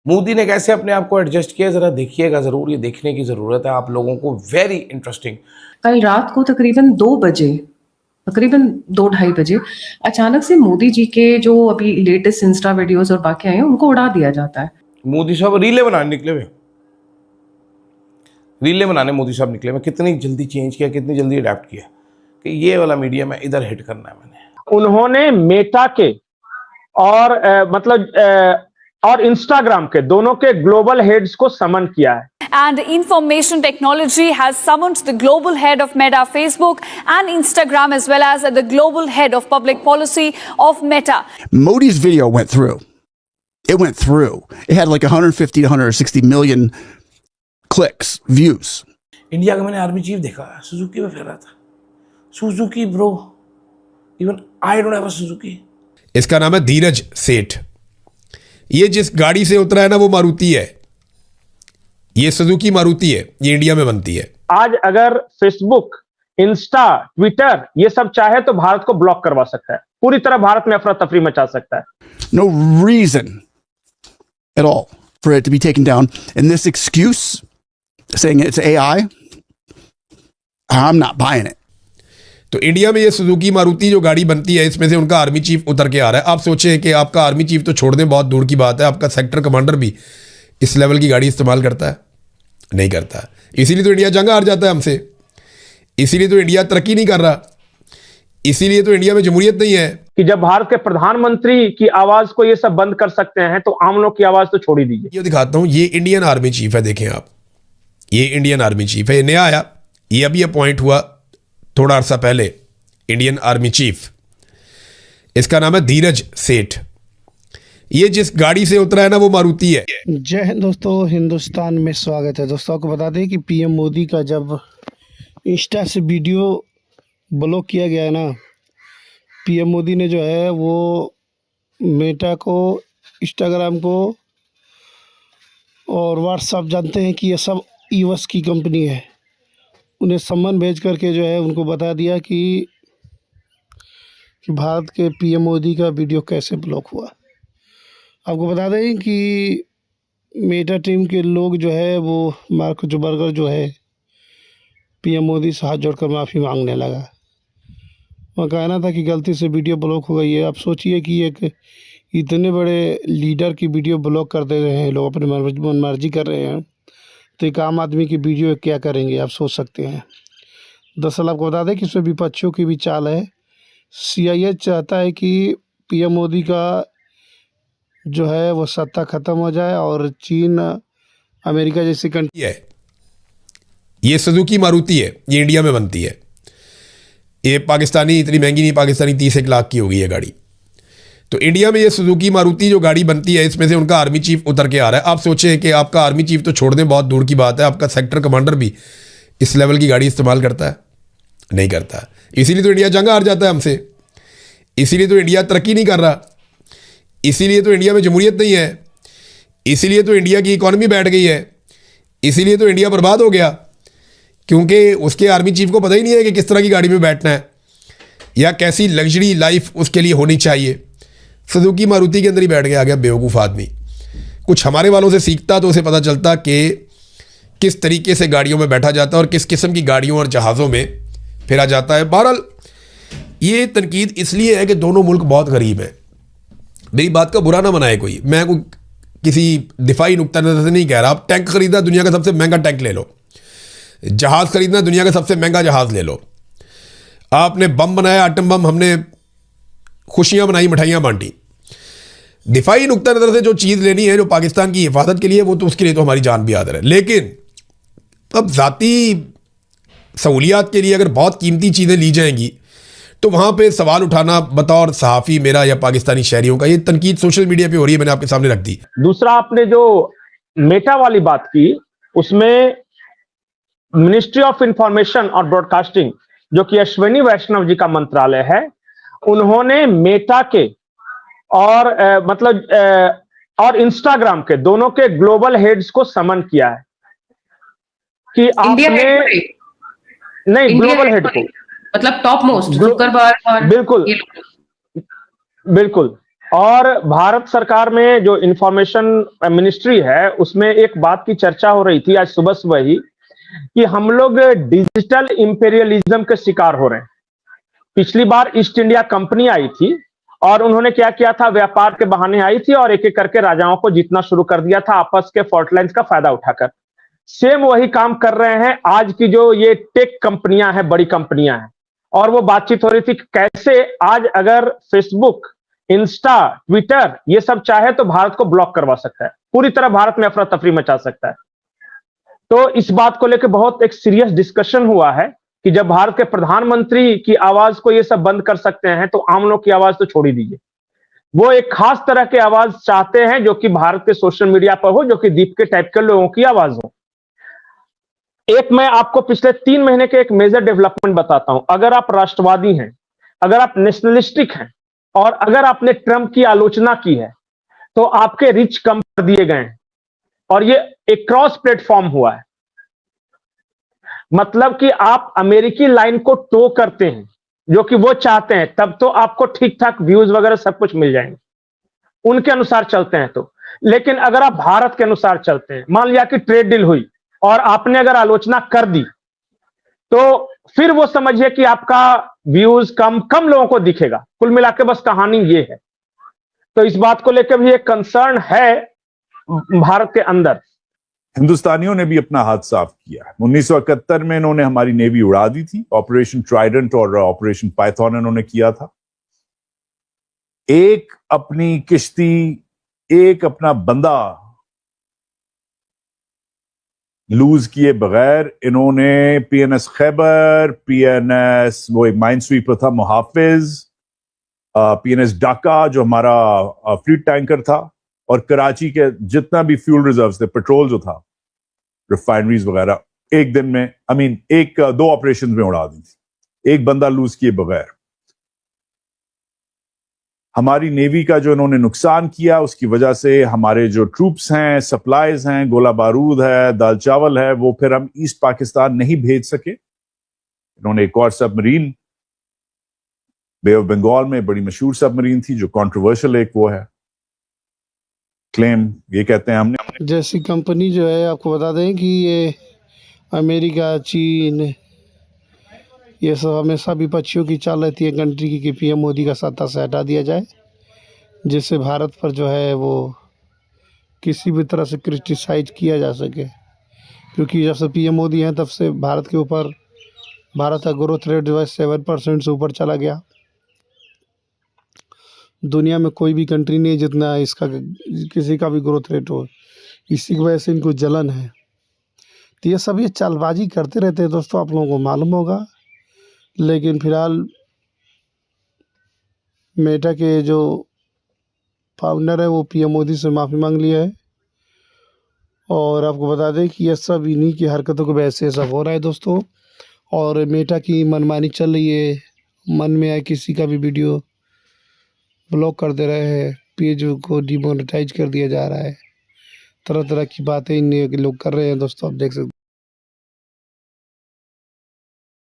मोदी ने कैसे अपने आप को एडजस्ट किया, जरा देखिएगा जरूर, ये देखने की जरूरत है आप लोगों को। Very interesting. कल रात को तकरीबन 2 बजे, तकरीबन 2-2:30 बजे अचानक से मोदी जी के जो अभी लेटेस्ट इंस्टा वीडियोस और बाकी आए हैं उनको उड़ा दिया जाता है। मोदी साहब रीले बनाने निकले हुए, रीले बनाने मोदी साहब निकले हुए। कितनी जल्दी चेंज किया, कितनी जल्दी अडेप्ट किया कि ये वाला मीडिया में इधर हिट करना है मैंने। उन्होंने मेटा के और इंस्टाग्राम के दोनों के ग्लोबल हेड्स को समन किया है। And information technology has summoned the global head of Meta, Facebook, and Instagram, as well as the global head of public policy of Meta. Modi's video went through. It went through. It had like 150 to 160 million clicks, views. India का मैंने army chief देखा, Suzuki में फिर रहा था। Suzuki bro, even I don't have a Suzuki. इसका नाम है धीरज सेठ। ये जिस गाड़ी से उतरा है ना वो मारुति है, ये सुजुकी मारुति है, ये इंडिया में बनती है। आज अगर फेसबुक, इंस्टा, ट्विटर ये सब चाहे तो भारत को ब्लॉक करवा सकता है, पूरी तरह भारत में अफरा तफरी मचा सकता है। No reason at all for it to be taken down. And this excuse saying it's AI, I'm not buying it. तो इंडिया में ये सुजुकी मारुति जो गाड़ी बनती है, इसमें से उनका आर्मी चीफ उतर के आ रहा है। आप सोचें कि आपका आर्मी चीफ तो छोड़ दें, बहुत दूर की बात है, आपका सेक्टर कमांडर भी इस लेवल की गाड़ी इस्तेमाल करता है? नहीं करता। इसीलिए तो इंडिया जंग हार जाता है हमसे, इसीलिए तो इंडिया तरक्की नहीं कर रहा, इसीलिए तो इंडिया में जमहूरियत नहीं है। कि जब भारत के प्रधानमंत्री की आवाज को ये सब बंद कर सकते हैं तो आम लोग की आवाज तो छोड़ ही दीजिए। ये दिखाता हूं, ये इंडियन आर्मी चीफ है, देखें आप, ये इंडियन आर्मी चीफ है, ये नया आया, ये अभी अपॉइंट हुआ थोड़ा अरसा पहले, इंडियन आर्मी चीफ। इसका नाम है धीरज सेठ। ये जिस गाड़ी से उतरा है ना वो मारुति है। जय हिंद दोस्तों, हिंदुस्तान में स्वागत है। दोस्तों आपको बता दें कि पीएम मोदी का जब इंस्टा से वीडियो ब्लॉक किया गया है ना, पीएम मोदी ने जो है वो मेटा को, इंस्टाग्राम को और व्हाट्सएप, जानते हैं कि ये सब यूएस की कंपनी है, उन्हें सम्मन भेज करके जो है उनको बता दिया कि भारत के पीएम मोदी का वीडियो कैसे ब्लॉक हुआ। आपको बता दें कि मेटा टीम के लोग जो है वो मार्क जुकरबर्ग जो है पीएम मोदी से हाथ जोड़कर माफ़ी मांगने लगा। वह कहना था कि गलती से वीडियो ब्लॉक हो गई है। आप सोचिए कि एक इतने बड़े लीडर की वीडियो ब्लॉक कर दे रहे हैं लोग, अपनी मर्जी कर रहे हैं, तो एक आम आदमी की वीडियो क्या करेंगे आप सोच सकते हैं। दरअसल आपको बता दें कि इसमें विपक्षियों की भी चाल है। सीआईए चाहता है कि पीएम मोदी का जो है वो सत्ता खत्म हो जाए और चीन, अमेरिका जैसी कंट्री है। ये सुजुकी मारुति है, ये इंडिया में बनती है, ये पाकिस्तानी, इतनी महंगी नहीं, पाकिस्तानी 30 लाख की होगी ये गाड़ी। तो इंडिया में ये सुजुकी मारुति जो गाड़ी बनती है, इसमें से उनका आर्मी चीफ उतर के आ रहा है। आप सोचें कि आपका आर्मी चीफ तो छोड़ दें, बहुत दूर की बात है, आपका सेक्टर कमांडर भी इस लेवल की गाड़ी इस्तेमाल करता है? नहीं करता। इसीलिए तो इंडिया जंग हार जाता है हमसे, इसीलिए तो इंडिया तरक्की नहीं कर रहा, इसीलिए तो इंडिया में जमहूरियत नहीं है, इसीलिए तो इंडिया की इकॉनमी बैठ गई है, इसीलिए तो इंडिया बर्बाद हो गया, क्योंकि उसके आर्मी चीफ को पता ही नहीं है कि किस तरह की गाड़ी में बैठना है या कैसी लग्जरी लाइफ उसके लिए होनी चाहिए। सुजुकी मारुति के अंदर ही बैठ के आ गया बेवकूफ़ आदमी। कुछ हमारे वालों से सीखता तो उसे पता चलता कि किस तरीके से गाड़ियों में बैठा जाता है और किस किस्म की गाड़ियों और जहाज़ों में फिरा जाता है। बहरहाल ये तनकीद इसलिए है कि दोनों मुल्क बहुत गरीब हैं। मेरी बात का बुरा ना बनाए कोई, मैं कोई किसी दिफाई नुक्ता नज़र से नहीं कह रहा। आप टैंक खरीदना, दुनिया का सबसे महंगा टैंक ले लो, जहाज़ खरीदना, दुनिया का सबसे महंगा जहाज़ ले लो। आपने बम बनाया, आटम बम, हमने खुशियां बनाई, मिठाइयां बांटी। दिफाई नुक्ता नज़र से जो चीज़ लेनी है, जो पाकिस्तान की हिफाजत के लिए, वो तो उसके लिए तो हमारी जान भी हाजिर है। लेकिन अब ज़ाती सहूलियात के लिए अगर बहुत कीमती चीज़ें ली जाएंगी तो वहाँ पे सवाल उठाना बतौर सहाफ़ी मेरा या पाकिस्तानी शहरियों का, ये तनकीद सोशल मीडिया पे हो रही है, मैंने आपके सामने रख दी। दूसरा, आपने जो मेटा वाली बात की, उसमें मिनिस्ट्री ऑफ इंफॉर्मेशन और ब्रॉडकास्टिंग, जो कि अश्विनी वैष्णव जी का मंत्रालय है, उन्होंने मेटा के और और इंस्टाग्राम के दोनों के ग्लोबल हेड्स को समन किया है कि आपने नहीं, ग्लोबल हेड को, मतलब टॉप मोस्ट जुकरबर्ग और बिल्कुल बिल्कुल और भारत सरकार में जो इंफॉर्मेशन मिनिस्ट्री है उसमें एक बात की चर्चा हो रही थी आज सुबह सुबह ही कि हम लोग डिजिटल इंपेरियलिज्म के शिकार हो रहे हैं। पिछली बार ईस्ट इंडिया कंपनी आई थी और उन्होंने क्या किया था, व्यापार के बहाने आई थी और एक एक करके राजाओं को जीतना शुरू कर दिया था आपस के फॉल्ट लाइन्स का फायदा उठाकर। सेम वही काम कर रहे हैं आज की जो ये टेक कंपनियां हैं, बड़ी कंपनियां हैं। और वो बातचीत हो रही थी कि कैसे आज अगर फेसबुक, इंस्टा, ट्विटर ये सब चाहे तो भारत को ब्लॉक करवा सकता है, पूरी तरह भारत में अफरा तफरी मचा सकता है। तो इस बात को लेकर बहुत एक सीरियस डिस्कशन हुआ है कि जब भारत के प्रधानमंत्री की आवाज को ये सब बंद कर सकते हैं तो आम लोग की आवाज तो छोड़ ही दीजिए। वो एक खास तरह की आवाज चाहते हैं जो कि भारत के सोशल मीडिया पर हो, जो कि दीप के टाइप के लोगों की आवाज हो। एक मैं आपको पिछले 3 महीने के एक मेजर डेवलपमेंट बताता हूं। अगर आप राष्ट्रवादी हैं, अगर आप नेशनलिस्टिक हैं और अगर आपने ट्रंप की आलोचना की है तो आपके रिच कम कर दिए गए हैं और ये एक क्रॉस प्लेटफॉर्म हुआ है। मतलब कि आप अमेरिकी लाइन को टो करते हैं जो कि वो चाहते हैं, तब तो आपको ठीक ठाक व्यूज वगैरह सब कुछ मिल जाएंगे, उनके अनुसार चलते हैं तो। लेकिन अगर आप भारत के अनुसार चलते हैं, मान लिया कि ट्रेड डील हुई और आपने अगर आलोचना कर दी तो फिर वो समझिए कि आपका व्यूज कम लोगों को दिखेगा। कुल मिला के बस कहानी ये है। तो इस बात को लेकर भी एक कंसर्न है भारत के अंदर। हिंदुस्तानियों ने भी अपना हाथ साफ किया। 1971 में इन्होंने हमारी नेवी उड़ा दी थी। ऑपरेशन ट्राइडेंट और ऑपरेशन पाइथन इन्होंने किया था। एक अपनी किश्ती, एक अपना बंदा लूज किए बगैर इन्होंने पीएनएस खैबर, पीएनएस वो एक माइन स्वीपर था मुहाफिज, पीएनएस डाका जो हमारा फ्लीट टैंकर था, और कराची के जितना भी फ्यूल रिजर्व्स थे, पेट्रोल जो था, रिफाइनरीज वगैरह, एक दिन में दो ऑपरेशन में उड़ा दी थी, एक बंदा लूज किए बगैर। हमारी नेवी का जो इन्होंने नुकसान किया उसकी वजह से हमारे जो ट्रूप्स हैं, सप्लाईज हैं, गोला बारूद है, दाल चावल है, वो फिर हम ईस्ट पाकिस्तान नहीं भेज सके। इन्होंने एक और सबमरीन बे ऑफ बंगाल में, बड़ी मशहूर सबमरीन थी जो कंट्रोवर्शियल, एक वो है क्लेम, ये कहते हैं हमने। जैसी कंपनी जो है, आपको बता दें कि ये अमेरिका, चीन, ये सब हमेशा विपक्षियों की चाल रहती है कंट्री की कि पीएम मोदी का सत्ता से हटा दिया जाए, जिससे भारत पर जो है वो किसी भी तरह से क्रिटिसाइज किया जा सके। क्योंकि जब से पीएम मोदी हैं तब से भारत के ऊपर, भारत का ग्रोथ रेट जो है 7% से ऊपर चला गया। दुनिया में कोई भी कंट्री नहीं जितना इसका किसी का भी ग्रोथ रेट हो। इसी की वजह से इनको जलन है। तो ये सब ये चालबाजी करते रहते हैं दोस्तों, आप लोगों को मालूम होगा। लेकिन फिलहाल मेटा के जो फाउंडर है वो पीएम मोदी से माफ़ी मांग लिया है। और आपको बता दें कि ये सब इन्हीं की हरकतों की वजह से सब हो रहा है दोस्तों। और मेटा की मनमानी चल रही है, मन में आए किसी का भी वीडियो ब्लॉक कर दे रहे हैं, पेज को डिमोनेटाइज कर दिया जा रहा है, तरह तरह की बातें इन लोग कर रहे हैं दोस्तों, आप देख सकते हैं।